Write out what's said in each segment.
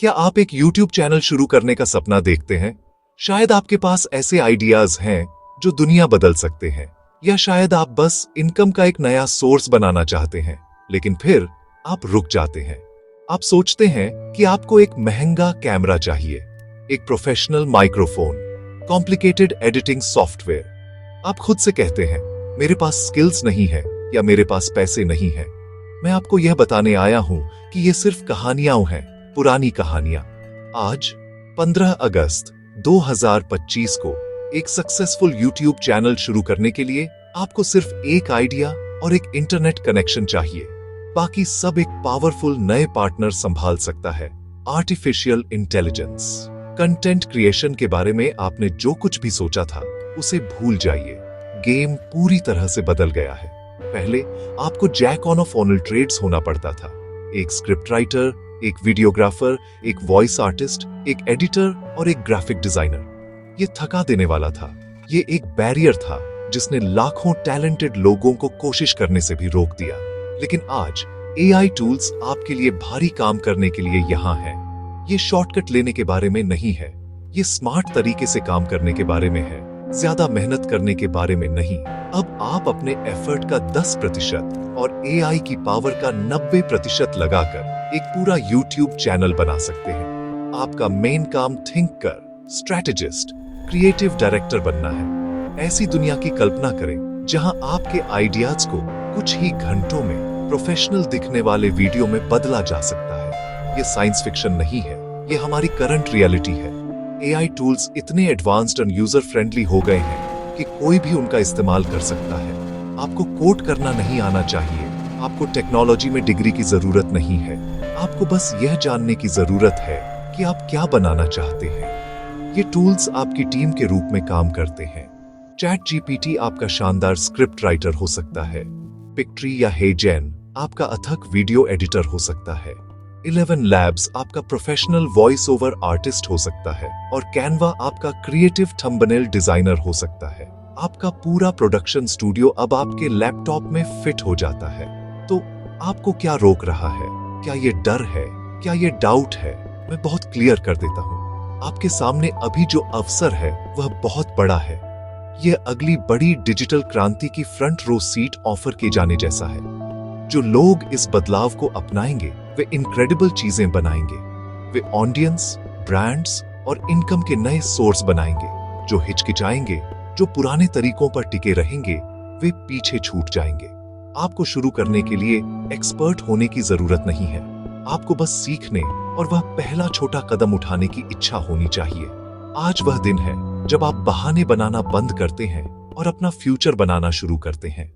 क्या आप एक YouTube चैनल शुरू करने का सपना देखते हैं? शायद आपके पास ऐसे आइडियाज हैं जो दुनिया बदल सकते हैं, या शायद आप बस इनकम का एक नया सोर्स बनाना चाहते हैं, लेकिन फिर आप रुक जाते हैं। आप सोचते हैं कि आपको एक महंगा कैमरा चाहिए, एक professional microphone, complicated editing software. आप खुद से कहते हैं, मेरे पास स्किल्स नहीं है या मेरे पास पैसे नहीं है। मैं आपको यह बताने आया हूं कि ये सिर्फ कहानियां हैं, पुरानी कहानियां। आज 15 अगस्त 2025 को एक सक्सेसफुल YouTube चैनल शुरू करने के लिए आपको सिर्फ एक आइडिया और एक इंटरनेट कनेक्शन चाहिए। बाकी सब एक पावरफुल नए पार्टनर संभाल सकता है। Artificial intelligence. कंटेंट क्रिएशन के बारे में आपने जो कुछ भी सोचा था उसे भूल जाइए। गेम पूरी तरह से बदल गया है। पहले आपको jack on of all trades होना पड़ता था। एक स्क्रिप्ट राइटर, एक वीडियोग्राफर, एक वॉइस आर्टिस्ट, एक एडिटर और एक ग्राफिक डिजाइनर। ये थका देने वाला था। ये एक बैरियर था जिसने लाखों टैलेंटेड लोगों को कोशिश करने से भी रोक दिया। लेकिन आज AI टूल्स आपके लिए भारी काम करने के लिए यहाँ हैं। ये शॉर्टकट लेने के बारे में नहीं है, ये स्मार्ट तरीके से काम करने के बारे में है, ज्यादा मेहनत करने के बारे में नहीं। अब आप अपने एफर्ट का 10% और AI की पावर का 90% लगाकर एक पूरा YouTube चैनल बना सकते हैं। आपका मेन काम थिंकर, स्ट्रैटेजिस्ट, क्रिएटिव डायरेक्टर बनना है। ऐसी दुनिया की कल्पना करें जहां आपके आइडियाज को कुछ ही घंटों में प्रोफेशनल दिखने वाले वीडियो में बदला जा सकता है। ये साइंस फिक्शन नहीं है, ये हमारी करंट रियलिटी है। AI टूल्स इतने एडवांस्ड और यूजर फ्रेंडली हो गए हैं कि कोई भी उनका इस्तेमाल कर सकता है। आपको कोड करना नहीं आना चाहिए, आपको टेक्नोलॉजी में डिग्री की जरूरत नहीं है। आपको बस यह जानने की जरूरत है कि आप क्या बनाना चाहते हैं। ये टूल्स आपकी टीम के रूप में काम करते हैं। ChatGPT आपका शानदार स्क्रिप्ट राइटर हो सकता है। पिक्ट्री या हेजेन आपका अथक वीडियो एडिटर हो सकता है। 11 Labs आपका प्रोफेशनल वॉइस ओवर आर्टिस्ट हो सकता है और कैनवा आपका क्रिएटिव थंबनेल डिजाइनर हो सकता है। आपका पूरा प्रोडक्शन स्टूडियो अब आपके लैपटॉप में फिट हो जाता है। तो आपको क्या रोक रहा है? क्या ये डर है? क्या ये डाउट है? मैं बहुत क्लियर कर देता हूँ। आपके सामने अभी जो अवसर है वह बहुत बड़ा है। यह अगली बड़ी डिजिटल क्रांति की फ्रंट रो सीट ऑफर किए जाने जैसा है। जो लोग इस बदलाव को अपनाएंगे वे इनक्रेडिबल चीजें बनाएंगे। वे ऑडियंस, ब्रांड्स और इनकम के नए सोर्स बनाएंगे। जो हिचकिचाएंगे, जो पुराने तरीकों पर टिके रहेंगे, वे पीछे छूट जाएंगे। आपको शुरू करने के लिए एक्सपर्ट होने की जरूरत नहीं है। आपको बस सीखने और वह पहला छोटा कदम उठाने की इच्छा होनी चाहिए। आज वह दिन है जब आप बहाने बनाना बंद करते हैं और अपना फ्यूचर बनाना शुरू करते हैं।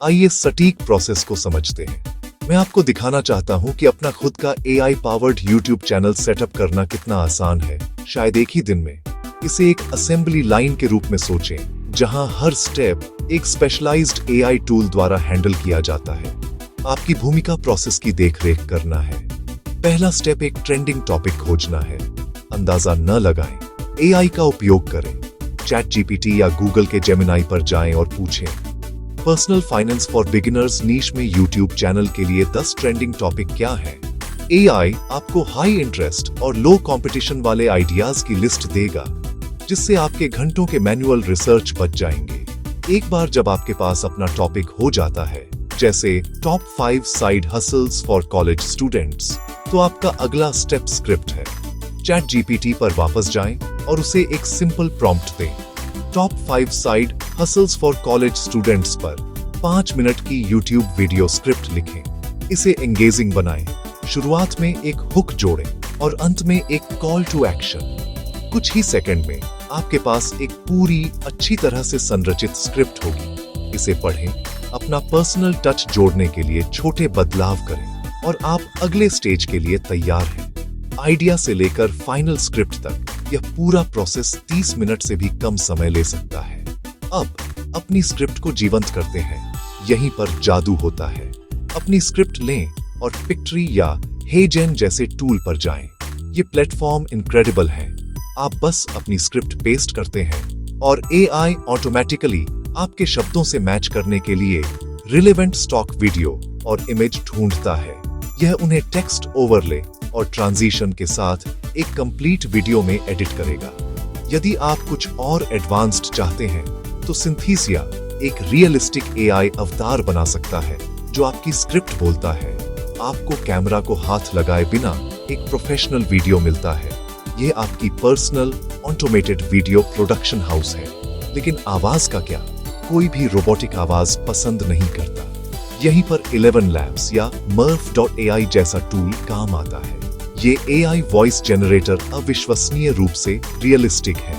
आइए सटीक प्रोसेस को समझते हैं। मैं आपको दिखाना चाहता हूं कि अपना खुद का AI powered YouTube channel setup करना कितना आसान है, शायद एक ही दिन में। इसे एक असेंबली लाइन के रूप में सोचें, जहां हर स्टेप एक स्पेशलाइज्ड AI टूल द्वारा हैंडल किया जाता है। आपकी भूमिका प्रोसेस की देखरेख करना है। पहला स्टेप एक ट्रेंडिंग टॉपिक खोजना है। अंदाजा न लगाएं, AI का उपयोग करें। ChatGPT या गूगल के जेमिनाई पर जाएं और पूछें, पर्सनल फाइनेंस फॉर बिगिनर्स नीश में YouTube चैनल के लिए 10 ट्रेंडिंग टॉपिक क्या है। AI आपको हाई इंटरेस्ट और लो कंपटीशन वाले आइडियाज की लिस्ट देगा, जिससे आपके घंटों के मैनुअल रिसर्च बच जाएंगे। एक बार जब आपके पास अपना टॉपिक हो जाता है, जैसे top 5 side hustles for college students, तो आपका अगला स्टेप स्क्रिप्ट है। ChatGPT पर वापस जाएं और उसे एक सिंपल प्रॉम्प्ट दें। Top 5 side hustles for college students पर 5 मिनट की YouTube वीडियो स्क्रिप्ट लिखें। इसे एंगेजिंग बनाएं। शुरुआत में एक हुक जोड़ें और अंत में एक कॉल टू एक्शन। कुछ ही सेकंड में आपके पास एक पूरी अच्छी तरह से संरचित स्क्रिप्ट होगी। इसे पढ़ें, अपना पर्सनल टच जोड़ने के लिए छोटे बदलाव करें और आप अगले स्टेज के लिए तैयार हैं। आइडिया से लेकर फाइनल स्क्रिप्ट तक यह पूरा प्रोसेस 30 मिनट से भी कम समय ले सकता है। अब अपनी स्क्रिप्ट को जीवंत करते हैं। यहीं पर जादू होता है। अपनी स्क्रिप्ट लें और पिक्ट्री या हेजेन जैसे टूल पर जाएं। ये प्लेटफॉर्म इनक्रेडिबल हैं। आप बस अपनी स्क्रिप्ट पेस्ट करते हैं और AI ऑटोमेटिकली आपके शब्दों से मैच करने के लिए रिलेवेंट स्टॉक वीडियो और इमेज ढूंढता है। यह उन्हें टेक्स्ट ओवरले और ट्रांजिशन के साथ एक कंप्लीट वीडियो में एडिट करेगा। यदि आप कुछ और एडवांस्ड चाहते हैं तो सिंथीसिया एक रियलिस्टिक एआई अवतार बना सकता है जो आपकी स्क्रिप्ट बोलता है। आपको कैमरा को हाथ लगाए बिना एक प्रोफेशनल वीडियो मिलता है। यह आपकी personal automated video production house है। लेकिन आवाज का क्या? कोई भी रोबोटिक आवाज पसंद नहीं करता। यहीं पर 11 लैब्स या Murf.ai जैसा टूल काम आता है। ये एआई वॉइस जनरेटर अविश्वसनीय रूप से रियलिस्टिक है।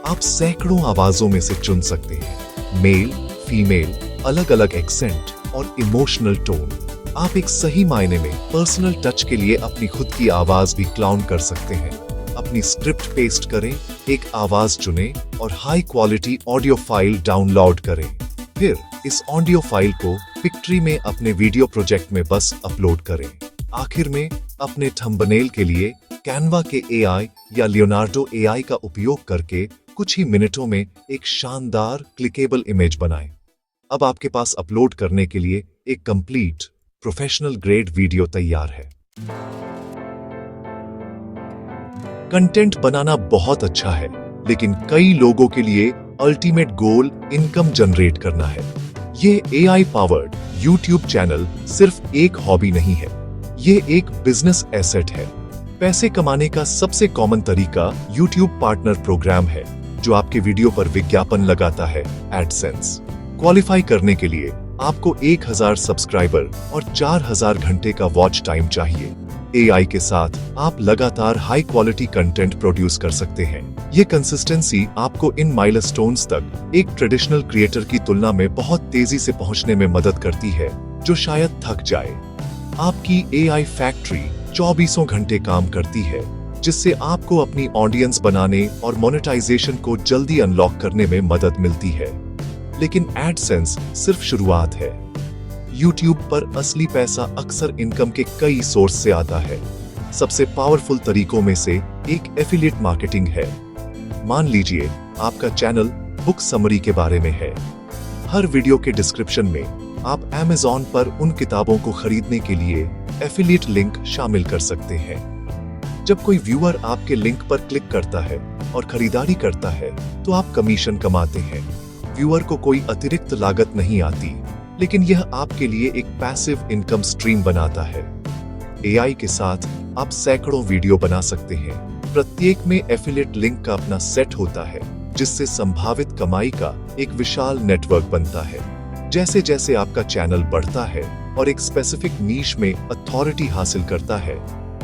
आप सैकड़ों आवाजों में से चुन सकते हैं, मेल, फीमेल, अलग अलग एक्सेंट और इमोशनल टोन। आप एक सही मायने में पर्सनल टच के लिए अपनी खुद की आवाज भी क्लोन कर सकते हैं। अपनी स्क्रिप्ट पेस्ट करें, एक आवाज चुनें और high quality audio file download करें। फिर इस ऑडियो फाइल को पिक्ट्री में अपने वीडियो प्रोजेक्ट में बस अपलोड करें। आखिर में अपने थंबनेल के लिए कैनवा के एआई या लियोनार्डो एआई का उपयोग करके कुछ ही मिनटों में एक शानदार क्लिकेबल इमेज बनाएं। अब आपके पास अपलोड करने के लिए एक कंप्लीट प्रोफेशनल ग्रेड वीडियो तैयार है। कंटेंट बनाना बहुत अच्छा है, लेकिन कई लोगों के लिए अल्टीमेट गोल इनकम जनरेट करना है। ये एआई पावर्ड यूट्यूब चैनल सिर्फ एक हॉबी नहीं है, ये एक बिजनेस एसेट है। पैसे कमाने का सबसे कॉमन तरीका यूट्यूब पार्टनर प्रोग्राम है, जो आपके वीडियो पर विज्ञापन लगाता है, एडसेंस। क्वालिफाई करने के लिए आपको 1000 सब्सक्राइबर और 4000 घंटे का वॉच टाइम चाहिए। एआई के साथ आप लगातार हाई क्वालिटी कंटेंट प्रोड्यूस कर सकते हैं। ये कंसिस्टेंसी आपको इन माइलस्टोन्स तक एक ट्रेडिशनल क्रिएटर की तुलना में बहुत तेजी से पहुंचने में मदद करती है, जो शायद थक जाए। आपकी एआई फैक्ट्री 24 घंटे काम करती है, जिससे आपको अपनी ऑडियंस बनाने और मोनेटाइजेशन को जल्दी अनलॉक करने में मदद मिलती है। लेकिन एडसेंस सिर्फ शुरुआत है। YouTube पर असली पैसा अक्सर इनकम के कई सोर्स से आता है। सबसे पावरफुल तरीकों में से एक एफिलिएट मार्केटिंग है। मान लीजिए आपका चैनल बुक समरी के बारे में है। हर वीडियो के डिस्क्रिप्शन में आप Amazon पर उन किताबों को खरीदने के लिए एफिलिएट लिंक शामिल कर सकते हैं। जब कोई व्यूअर आपके लिंक पर क्लिक करता है और खरीदारी करता है, तो आप कमीशन कमाते हैं। व्यूअर को कोई अतिरिक्त लागत नहीं आती, लेकिन यह आपके लिए एक पैसिव इनकम स्ट्रीम बनाता है। एआई के साथ आप सैकड़ों वीडियो बना सकते हैं। प्रत्येक में एफिलिएट लिंक का अपना सेट होता है, जिससे संभावित कमाई का एक विशाल नेटवर्क बनता है। जैसे जैसे आपका चैनल बढ़ता है और एक स्पेसिफिक नीश में अथॉरिटी हासिल करता है,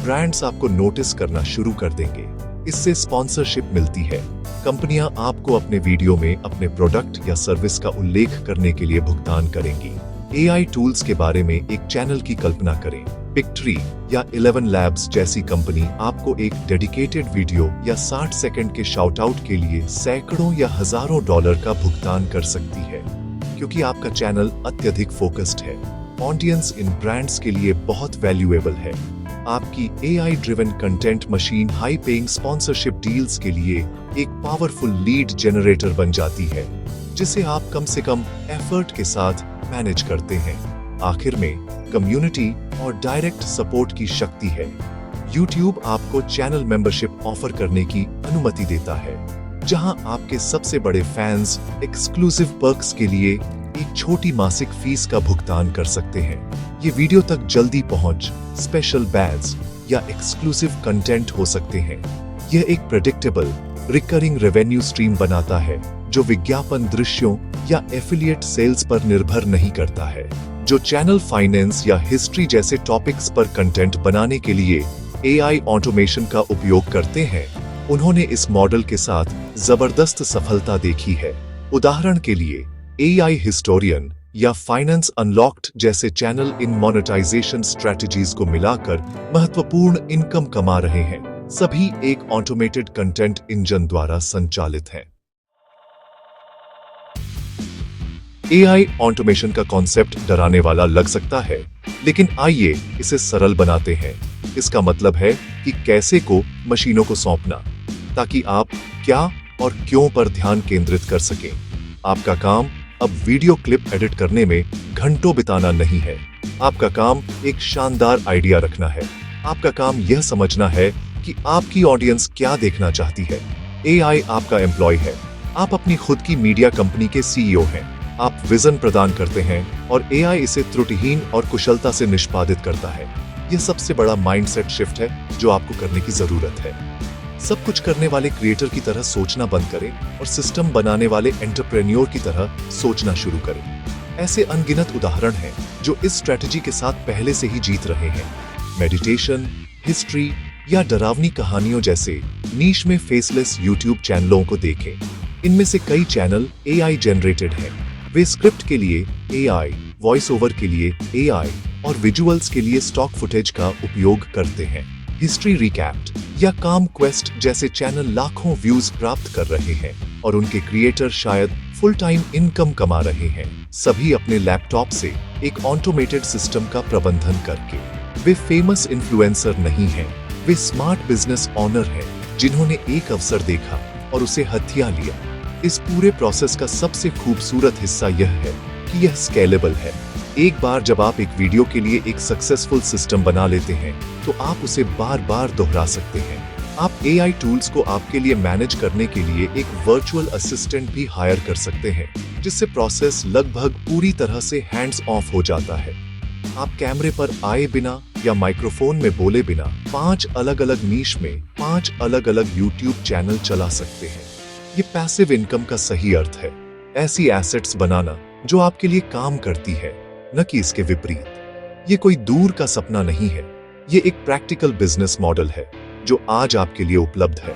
ब्रांड्स आपको नोटिस करना शुरू कर देंगे। इससे स्पॉन्सरशिप मिलती है। कंपनियां आपको अपने वीडियो में अपने प्रोडक्ट या सर्विस का उल्लेख करने के लिए भुगतान करेंगी। एआई टूल्स के बारे में एक चैनल की कल्पना करें। पिक्ट्री या 11 लैब्स जैसी कंपनी आपको एक डेडिकेटेड वीडियो या 60 सेकंड के शाउट आउट के लिए सैकड़ों या हजारों डॉलर का भुगतान कर सकती है, क्योंकि आपका चैनल अत्यधिक फोकस्ड है। ऑडियंस इन ब्रांड्स के लिए बहुत वैल्यूएबल है। आपकी AI driven content machine high paying sponsorship deals के लिए एक पावरफुल लीड जनरेटर बन जाती है, जिसे आप कम से कम एफर्ट के साथ मैनेज करते हैं। आखिर में कम्युनिटी और डायरेक्ट सपोर्ट की शक्ति है। YouTube आपको चैनल मेंबरशिप ऑफर करने की अनुमति देता है, जहां आपके सबसे बड़े फैंस एक्सक्लूसिव पर्क्स के लिए एक छोटी मासिक फीस का भुगतान कर सकते हैं। ये वीडियो तक जल्दी पहुंच, स्पेशल बैच या एक्सक्लूसिव कंटेंट हो सकते हैं। यह एक प्रेडिक्टेबल रिकरिंग रेवेन्यू स्ट्रीम बनाता है, जो विज्ञापन दृश्यों या एफिलिएट सेल्स पर निर्भर नहीं करता है। जो चैनल फाइनेंस या हिस्ट्री जैसे टॉपिक्स पर कंटेंट बनाने के लिए एआई ऑटोमेशन का उपयोग करते हैं, उन्होंने इस मॉडल के साथ जबरदस्त सफलता देखी है। उदाहरण के लिए एआई हिस्टोरियन या फाइनेंस अनलॉक्ड जैसे चैनल इन मोनेटाइजेशन स्ट्रेटजीज को मिलाकर महत्वपूर्ण इनकम कमा रहे हैं। सभी एक ऑटोमेटेड कंटेंट इंजन द्वारा संचालित हैं। एआई ऑटोमेशन का कॉन्सेप्ट डराने वाला लग सकता है, लेकिन आइए इसे सरल बनाते हैं। इसका मतलब है कि कैसे को मशीनों को सौंपना, ताकि आप क्या और क्यों पर ध्यान केंद्रित कर सकें। आपका काम अब वीडियो क्लिप एडिट करने में घंटों बिताना नहीं है। आपका काम एक शानदार आइडिया रखना है। आपका काम यह समझना है कि आपकी ऑडियंस क्या देखना चाहती है। एआई आपका एम्प्लॉय है। आप अपनी खुद की मीडिया कंपनी के सीईओ हैं। आप विजन प्रदान करते हैं और एआई इसे त्रुटिहीन और कुशलता से निष्पादित करता है। यह सबसे बड़ा माइंडसेट शिफ्ट है जो आपको करने की जरूरत है। सब कुछ करने वाले क्रिएटर की तरह सोचना बंद करें और सिस्टम बनाने वाले एंटरप्रेन्योर की तरह सोचना शुरू करें। ऐसे अनगिनत उदाहरण हैं जो इस स्ट्रेटजी के साथ पहले से ही जीत रहे हैं। मेडिटेशन, हिस्ट्री या डरावनी कहानियों जैसे नीश में फेसलेस यूट्यूब चैनलों को देखें। इनमें से कई चैनल एआई जनरेटेड हैं। वे स्क्रिप्ट के लिए एआई, वॉइस ओवर के लिए एआई और विजुअल्स के लिए स्टॉक फुटेज का उपयोग करते हैं। हिस्ट्री रिकैप्ड या काम क्वेस्ट जैसे चैनल लाखों व्यूज प्राप्त कर रहे हैं और उनके क्रिएटर शायद फुल टाइम इनकम कमा रहे हैं, सभी अपने लैपटॉप से एक ऑटोमेटेड सिस्टम का प्रबंधन करके। वे फेमस इन्फ्लुएंसर नहीं हैं, वे स्मार्ट बिजनेस ऑनर हैं जिन्होंने एक अवसर देखा और उसे हथिया लिया। इस पूरे प्रोसेस का सबसे खूबसूरत हिस्सा यह है कि यह स्केलेबल है। एक बार जब आप एक वीडियो के लिए एक सक्सेसफुल सिस्टम बना लेते हैं तो आप उसे बार बार दोहरा सकते हैं। आप एआई टूल्स को आपके लिए मैनेज करने के लिए एक वर्चुअल असिस्टेंट भी हायर कर सकते हैं, जिससे प्रोसेस लगभग पूरी तरह से हैंड्स ऑफ हो जाता है। आप कैमरे पर आए बिना या माइक्रोफोन में बोले बिना 5 अलग अलग नीश में 5 अलग अलग यूट्यूब चैनल चला सकते हैं। ये पैसिव इनकम का सही अर्थ है। ऐसी एसेट्स बनाना जो आपके लिए काम करती है, न कि इसके विपरीत। ये कोई दूर का सपना नहीं है, ये एक प्रैक्टिकल बिजनेस मॉडल है जो आज आपके लिए उपलब्ध है।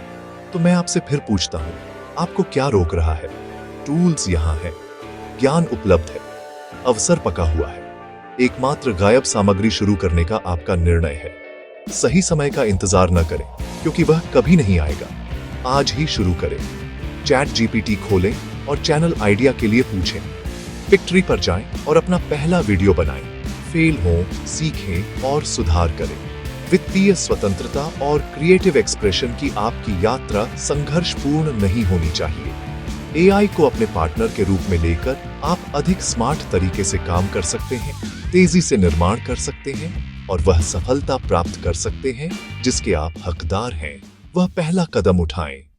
तो मैं आपसे फिर पूछता हूं, आपको क्या रोक रहा है? टूल्स यहां हैं, ज्ञान उपलब्ध है, अवसर पका हुआ है। एकमात्र गायब सामग्री शुरू करने का आपका निर्णय है। सही समय का इंतजार न करें, क्योंकि वह कभी नहीं आएगा। आज ही शुरू करें। चैट जीपीटी खोलें और चैनल आइडिया के लिए पूछें। पिक्ट्री पर जाएं और अपना पहला वीडियो बनाएं। फेल हो, सीखें और सुधार करें। वित्तीय स्वतंत्रता और क्रिएटिव एक्सप्रेशन की आपकी यात्रा संघर्षपूर्ण नहीं होनी चाहिए। एआई को अपने पार्टनर के रूप में लेकर आप अधिक स्मार्ट तरीके से काम कर सकते हैं, तेजी से निर्माण कर सकते हैं और वह सफलता प्राप्त कर सकते हैं जिसके आप हकदार हैं। वह पहला कदम उठाएं।